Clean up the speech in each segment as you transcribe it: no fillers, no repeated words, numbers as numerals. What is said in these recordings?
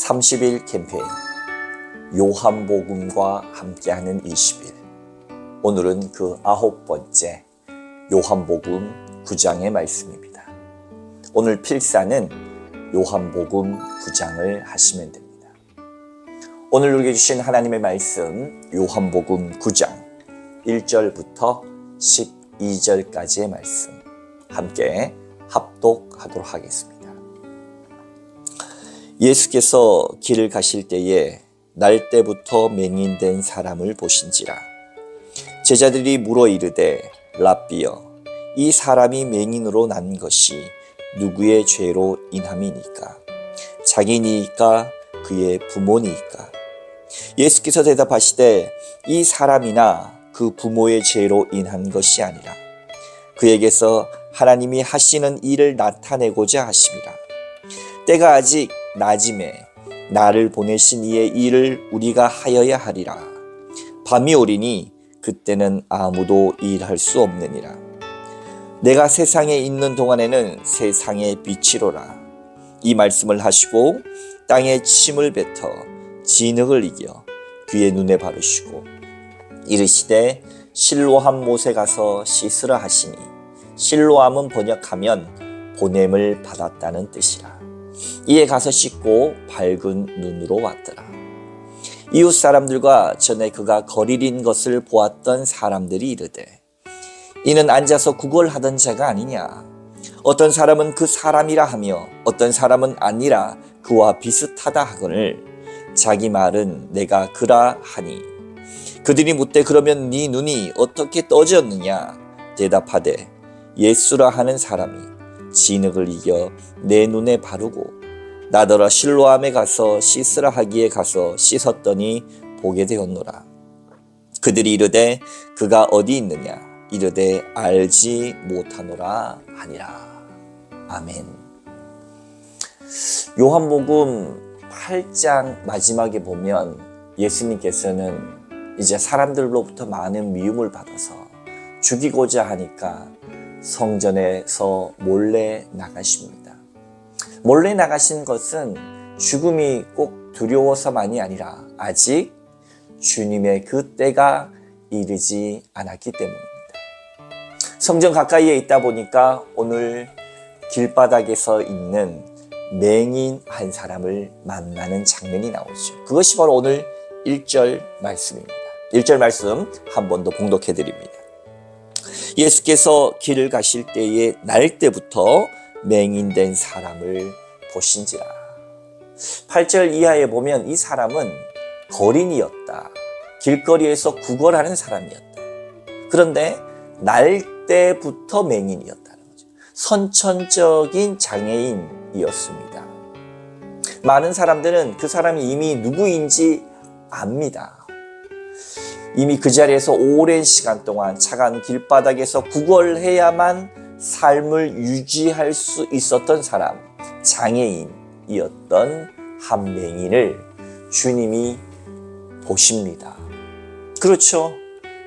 30일 캠페인 요한복음과 함께하는 20일. 오늘은 그 9번째 요한복음 9장의 말씀입니다. 오늘 필사는 요한복음 9장을 하시면 됩니다. 오늘 우리에게 주신 하나님의 말씀 요한복음 9장 1절부터 12절까지의 말씀 함께 합독하도록 하겠습니다. 예수께서 길을 가실 때에 날 때부터 맹인된 사람을 보신지라. 제자들이 물어 이르되 랍비여, 이 사람이 맹인으로 난 것이 누구의 죄로 인함이니까? 자기니까 그의 부모니까? 예수께서 대답하시되 이 사람이나 그 부모의 죄로 인한 것이 아니라 그에게서 하나님이 하시는 일을 나타내고자 하심이라. 때가 아직 낮임에 나를 보내신 이의 일을 우리가 하여야 하리라. 밤이 오리니 그때는 아무도 일할 수 없느니라. 내가 세상에 있는 동안에는 세상의 빛이로라. 이 말씀을 하시고 땅에 침을 뱉어 진흙을 이겨 그의 눈에 바르시고 이르시되 실로암 못에 가서 씻으라 하시니, 실로암은 번역하면 보냄을 받았다는 뜻이라. 이에 가서 씻고 밝은 눈으로 왔더라. 이웃 사람들과 전에 그가 거리린 것을 보았던 사람들이 이르되 이는 앉아서 구걸하던 자가 아니냐? 어떤 사람은 그 사람이라 하며 어떤 사람은 아니라 그와 비슷하다 하거늘 자기 말은 내가 그라 하니, 그들이 묻되 그러면 네 눈이 어떻게 떠졌느냐? 대답하되 예수라 하는 사람이 진흙을 이겨 내 눈에 바르고 나더러 실로암에 가서 씻으라 하기에 가서 씻었더니 보게 되었노라. 그들이 이르되 그가 어디 있느냐? 이르되 알지 못하노라 하니라. 아멘. 요한복음 8장 마지막에 보면 예수님께서는 이제 사람들로부터 많은 미움을 받아서 죽이고자 하니까 성전에서 몰래 나가십니다. 몰래 나가신 것은 죽음이 꼭 두려워서만이 아니라 아직 주님의 그 때가 이르지 않았기 때문입니다. 성전 가까이에 있다 보니까 오늘 길바닥에서 있는 맹인 한 사람을 만나는 장면이 나오죠. 그것이 바로 오늘 1절 말씀입니다. 1절 말씀 한 번 더 봉독해 드립니다. 예수께서 길을 가실 때에 날 때부터 맹인된 사람을 보신지라. 8절 이하에 보면 이 사람은 거린이었다. 길거리에서 구걸하는 사람이었다. 그런데 날 때부터 맹인이었다는 거죠. 선천적인 장애인이었습니다. 많은 사람들은 그 사람이 이미 누구인지 압니다. 이미 그 자리에서 오랜 시간 동안 차가운 길바닥에서 구걸해야만 삶을 유지할 수 있었던 사람, 장애인이었던 한 맹인을 주님이 보십니다. 그렇죠.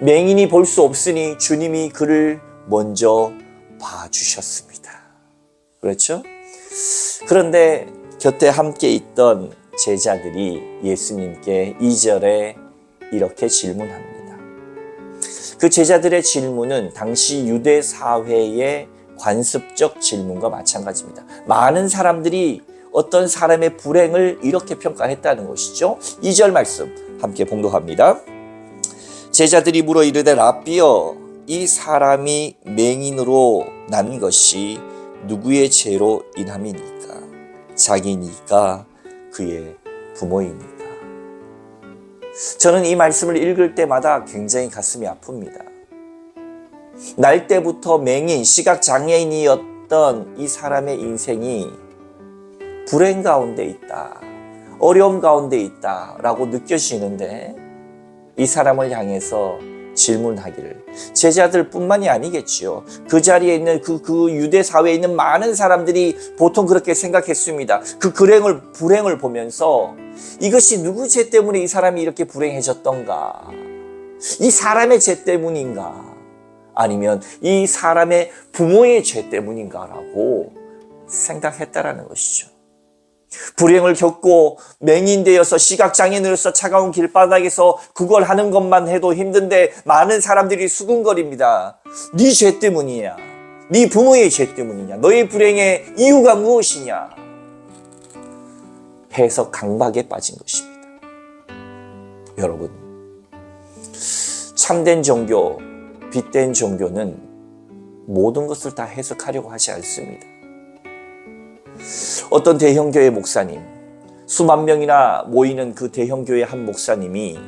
맹인이 볼 수 없으니 주님이 그를 먼저 봐주셨습니다. 그렇죠? 그런데 곁에 함께 있던 제자들이 예수님께 2절에 이렇게 질문합니다. 그 제자들의 질문은 당시 유대 사회의 관습적 질문과 마찬가지입니다. 많은 사람들이 어떤 사람의 불행을 이렇게 평가했다는 것이죠. 2절 말씀 함께 봉독합니다. 제자들이 물어 이르되 랍비여, 이 사람이 맹인으로 난 것이 누구의 죄로 인함이니까? 자기니까 그의 부모이니까? 저는 이 말씀을 읽을 때마다 굉장히 가슴이 아픕니다. 날 때부터 맹인, 시각장애인이었던 이 사람의 인생이 불행 가운데 있다, 어려움 가운데 있다라고 느껴지는데 이 사람을 향해서 질문하기를, 제자들뿐만이 아니겠지요. 그 자리에 있는 그 유대 사회에 있는 많은 사람들이 보통 그렇게 생각했습니다. 그 불행을 보면서 이것이 누구 죄 때문에 이 사람이 이렇게 불행해졌던가? 이 사람의 죄 때문인가? 아니면 이 사람의 부모의 죄 때문인가라고 생각했다라는 것이죠. 불행을 겪고 맹인되어서 시각장애인으로서 차가운 길바닥에서 그걸 하는 것만 해도 힘든데 많은 사람들이 수군거립니다. 네 죄 때문이야. 네 부모의 죄 때문이냐. 너의 불행의 이유가 무엇이냐. 해석 강박에 빠진 것입니다. 여러분, 참된 종교, 빛된 종교는 모든 것을 다 해석하려고 하지 않습니다. 어떤 대형교회 목사님, 수만 명이나 모이는 그 대형교회 한 목사님이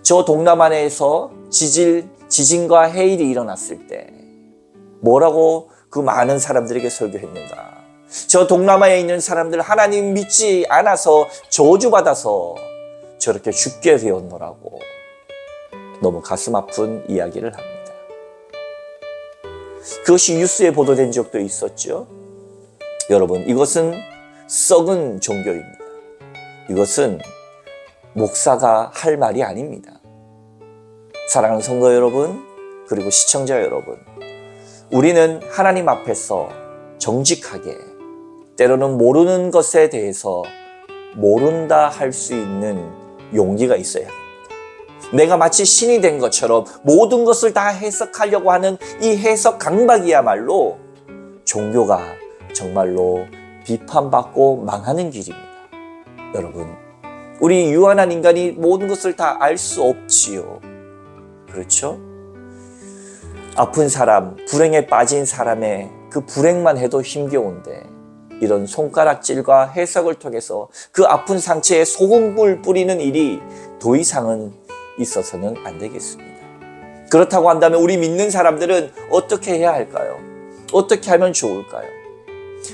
저 동남아에서 지진과 해일이 일어났을 때 뭐라고 그 많은 사람들에게 설교했는가? 저 동남아에 있는 사람들 하나님 믿지 않아서 저주받아서 저렇게 죽게 되었노라고 너무 가슴 아픈 이야기를 합니다. 그것이 뉴스에 보도된 적도 있었죠. 여러분, 이것은 썩은 종교입니다. 이것은 목사가 할 말이 아닙니다. 사랑하는 성도 여러분, 그리고 시청자 여러분, 우리는 하나님 앞에서 정직하게, 때로는 모르는 것에 대해서 모른다 할 수 있는 용기가 있어야 합니다. 내가 마치 신이 된 것처럼 모든 것을 다 해석하려고 하는 이 해석 강박이야말로 종교가 정말로 비판받고 망하는 길입니다. 여러분, 우리 유한한 인간이 모든 것을 다 알 수 없지요. 그렇죠? 아픈 사람, 불행에 빠진 사람의 그 불행만 해도 힘겨운데 이런 손가락질과 해석을 통해서 그 아픈 상처에 소금을 뿌리는 일이 더 이상은 있어서는 안 되겠습니다. 그렇다고 한다면 우리 믿는 사람들은 어떻게 해야 할까요? 어떻게 하면 좋을까요?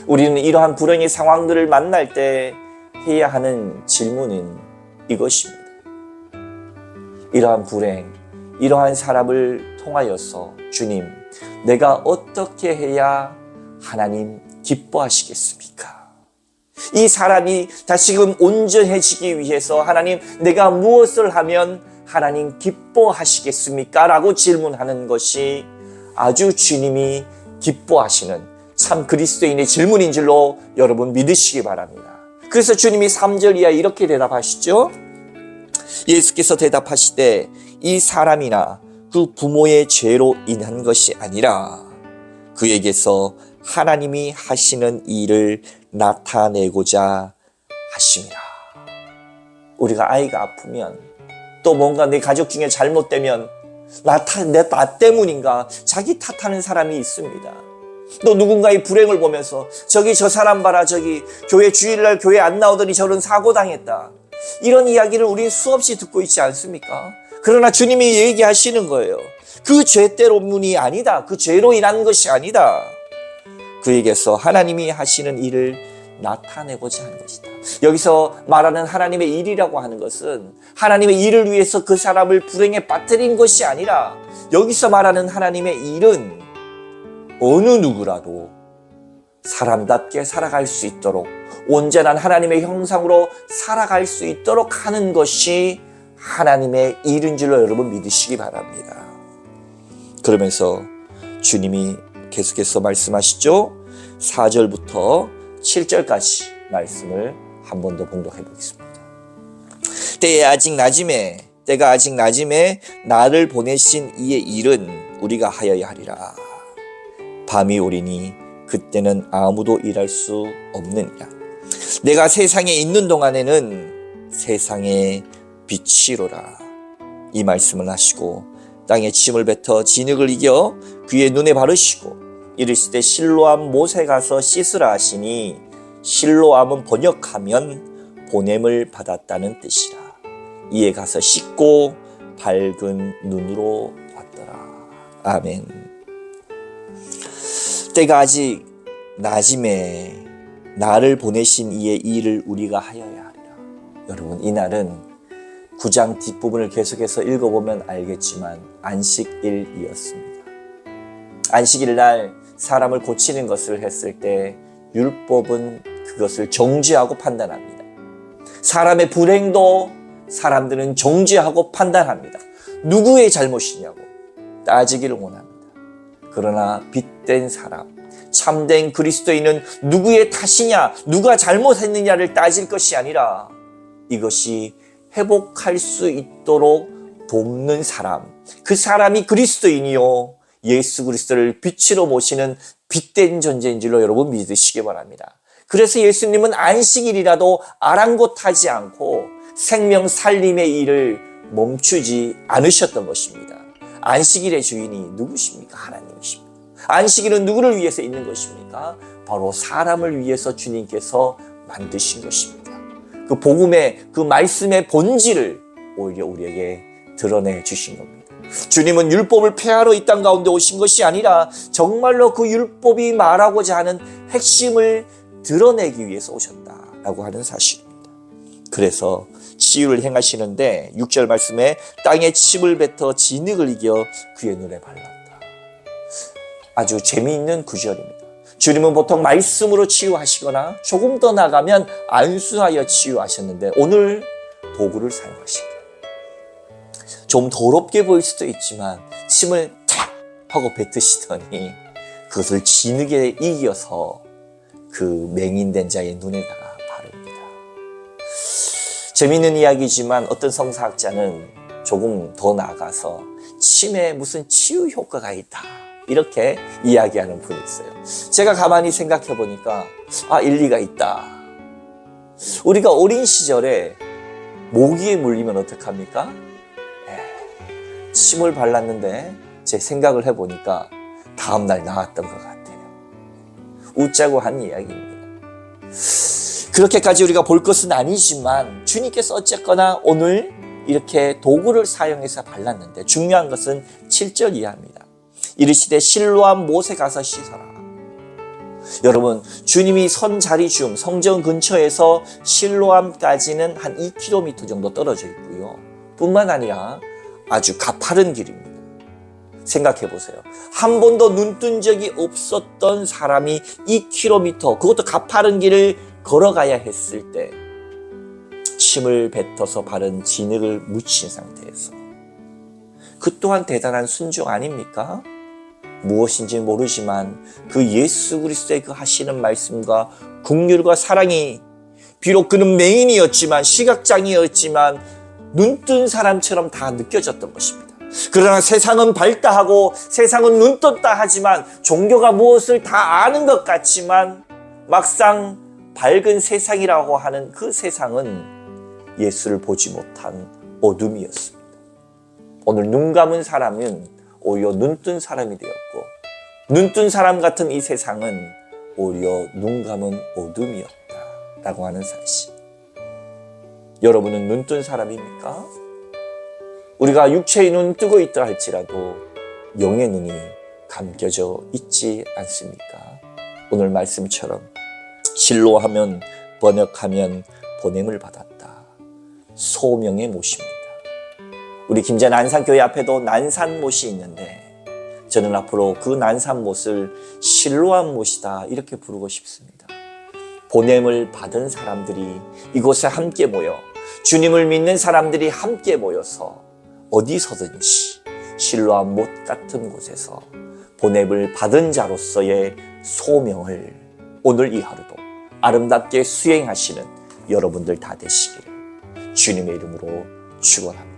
우리는 이러한 불행의 상황들을 만날 때 해야 하는 질문은 이것입니다. 이러한 불행, 이러한 사람을 통하여서 주님, 내가 어떻게 해야 하나님 기뻐하시겠습니까? 이 사람이 다시금 온전해지기 위해서 하나님, 내가 무엇을 하면 하나님 기뻐하시겠습니까? 라고 질문하는 것이 아주 주님이 기뻐하시는 참 그리스도인의 질문인 줄로 여러분 믿으시기 바랍니다. 그래서 주님이 3절 이하에 이렇게 대답하시죠. 예수께서 대답하시되 이 사람이나 그 부모의 죄로 인한 것이 아니라 그에게서 하나님이 하시는 일을 나타내고자 하심이라. 우리가 아이가 아프면 또 뭔가 내 가족 중에 잘못되면 나 때문인가 자기 탓하는 사람이 있습니다. 또 누군가의 불행을 보면서 저기 저 사람 봐라, 저기 교회 주일날 교회 안 나오더니 저런 사고 당했다. 이런 이야기를 우리는 수없이 듣고 있지 않습니까? 그러나 주님이 얘기하시는 거예요. 그 죄 때문이 아니다. 그 죄로 인한 것이 아니다. 그에게서 하나님이 하시는 일을 나타내고자 하는 것이다. 여기서 말하는 하나님의 일이라고 하는 것은 하나님의 일을 위해서 그 사람을 불행에 빠뜨린 것이 아니라 여기서 말하는 하나님의 일은 어느 누구라도 사람답게 살아갈 수 있도록 온전한 하나님의 형상으로 살아갈 수 있도록 하는 것이 하나님의 일인 줄로 여러분 믿으시기 바랍니다. 그러면서 주님이 계속해서 말씀하시죠. 4절부터 7절까지 말씀을 한 번 더 봉독해 보겠습니다. 때가 아직 낮음에 나를 보내신 이의 일은 우리가 하여야 하리라. 밤이 오리니 그때는 아무도 일할 수 없느니라. 내가 세상에 있는 동안에는 세상의 빛이로라. 이 말씀을 하시고 땅에 침을 뱉어 진흙을 이겨 그의 눈에 바르시고 이르시되 실로암 못에 가서 씻으라 하시니 실로암은 번역하면 보냄을 받았다는 뜻이라. 이에 가서 씻고 밝은 눈으로 왔더라. 아멘. 때가 아직 낮음에 나를 보내신 이의 일을 우리가 하여야 하리라. 여러분, 이 날은 9장 뒷부분을 계속해서 읽어보면 알겠지만 안식일이었습니다. 안식일 날 사람을 고치는 것을 했을 때 율법은 그것을 정죄하고 판단합니다. 사람의 불행도 사람들은 정죄하고 판단합니다. 누구의 잘못이냐고 따지기를 원합니다. 그러나 빛된 사람, 참된 그리스도인은 누구의 탓이냐, 누가 잘못했느냐를 따질 것이 아니라 이것이 회복할 수 있도록 돕는 사람, 그 사람이 그리스도인이요 예수 그리스도를 빛으로 모시는 빛된 존재인 줄로 여러분 믿으시기 바랍니다. 그래서 예수님은 안식일이라도 아랑곳하지 않고 생명 살림의 일을 멈추지 않으셨던 것입니다. 안식일의 주인이 누구십니까? 하나님이십니다. 안식일은 누구를 위해서 있는 것입니까? 바로 사람을 위해서 주님께서 만드신 것입니다. 그 복음의, 그 말씀의 본질을 오히려 우리에게 드러내 주신 겁니다. 주님은 율법을 폐하러 이 땅 가운데 오신 것이 아니라 정말로 그 율법이 말하고자 하는 핵심을 드러내기 위해서 오셨다라고 하는 사실입니다. 그래서 치유를 행하시는데 6절 말씀에 땅에 침을 뱉어 진흙을 이겨 그의 눈에 발랐다. 아주 재미있는 구절입니다. 주님은 보통 말씀으로 치유하시거나 조금 더 나가면 안수하여 치유하셨는데 오늘 도구를 사용하신 거예요. 좀 더럽게 보일 수도 있지만 침을 탁 하고 뱉으시더니 그것을 진흙에 이겨서 그 맹인된 자의 눈에다가 바릅니다. 재미있는 이야기지만 어떤 성사학자는 조금 더 나아가서 침에 무슨 치유 효과가 있다 이렇게 이야기하는 분이 있어요. 제가 가만히 생각해 보니까 일리가 있다. 우리가 어린 시절에 모기에 물리면 어떡합니까? 침을 발랐는데 제 생각을 해보니까 다음날 나았던 것 같아요. 웃자고 한 이야기입니다. 그렇게까지 우리가 볼 것은 아니지만 주님께서 어쨌거나 오늘 이렇게 도구를 사용해서 발랐는데 중요한 것은 7절 이하입니다. 이르시되 실로암 못에 가서 씻어라. 여러분, 주님이 선 자리 중 성전 근처에서 실로암까지는 한 2km 정도 떨어져 있고요. 뿐만 아니라 아주 가파른 길입니다. 생각해 보세요. 한 번도 눈 뜬 적이 없었던 사람이 2km, 그것도 가파른 길을 걸어가야 했을 때 침을 뱉어서 바른 진흙을 묻힌 상태에서 그 또한 대단한 순종 아닙니까? 무엇인지 모르지만 그 예수 그리스도의 그 하시는 말씀과 긍휼과 사랑이 비록 그는 맹인이었지만 시각장애였지만 눈뜬 사람처럼 다 느껴졌던 것입니다. 그러나 세상은 밝다하고 세상은 눈 떴다 하지만 종교가 무엇을 다 아는 것 같지만 막상 밝은 세상이라고 하는 그 세상은 예수를 보지 못한 어둠이었습니다. 오늘 눈 감은 사람은 오히려 눈뜬 사람이 되었고 눈뜬 사람 같은 이 세상은 오히려 눈 감은 어둠이었다라고 하는 사실. 여러분은 눈뜬 사람입니까? 우리가 육체의 눈 뜨고 있다 할지라도 영의 눈이 감겨져 있지 않습니까? 오늘 말씀처럼 실로하면 번역하면 보냄을 받았다. 소명의 못입니다. 우리 김제 난산교회 앞에도 난산못이 있는데 저는 앞으로 그 난산못을 실로암 못이다 이렇게 부르고 싶습니다. 보냄을 받은 사람들이 이곳에 함께 모여 주님을 믿는 사람들이 함께 모여서 어디서든지 실로암 못 같은 곳에서 보냄을 받은 자로서의 소명을 오늘 이 하루도 아름답게 수행하시는 여러분들 다 되시기를 주님의 이름으로 축원합니다.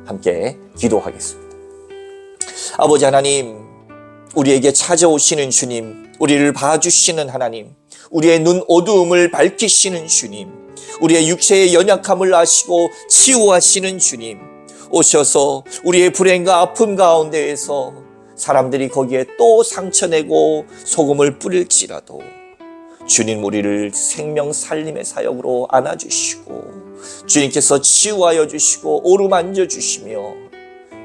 함께 기도하겠습니다. 아버지 하나님, 우리에게 찾아오시는 주님, 우리를 봐주시는 하나님, 우리의 눈 어두움을 밝히시는 주님, 우리의 육체의 연약함을 아시고 치유하시는 주님, 오셔서 우리의 불행과 아픔 가운데에서 사람들이 거기에 또 상처내고 소금을 뿌릴지라도 주님 우리를 생명 살림의 사역으로 안아주시고 주님께서 치유하여 주시고 오르만져 주시며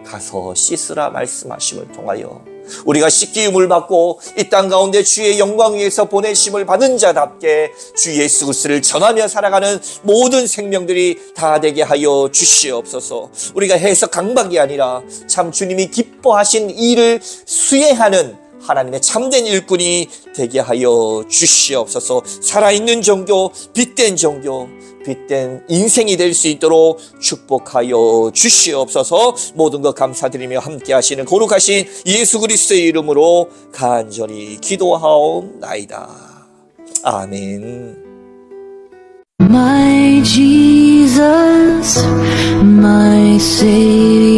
가서 씻으라 말씀하심을 통하여 우리가 씻기움을 받고 이 땅 가운데 주의 영광 위에서 보내심을 받은 자답게 주 예수 그리스도를 전하며 살아가는 모든 생명들이 다 되게 하여 주시옵소서. 우리가 해석 강박이 아니라 참 주님이 기뻐하신 일을 수행하는 하나님의 참된 일꾼이 되게 하여 주시옵소서. 살아있는 종교, 빛된 종교, 빛된 인생이 될 수 있도록 축복하여 주시옵소서. 모든 것 감사드리며 함께 하시는 거룩하신 예수 그리스도의 이름으로 간절히 기도하옵나이다. 아멘. My Jesus, my Savior.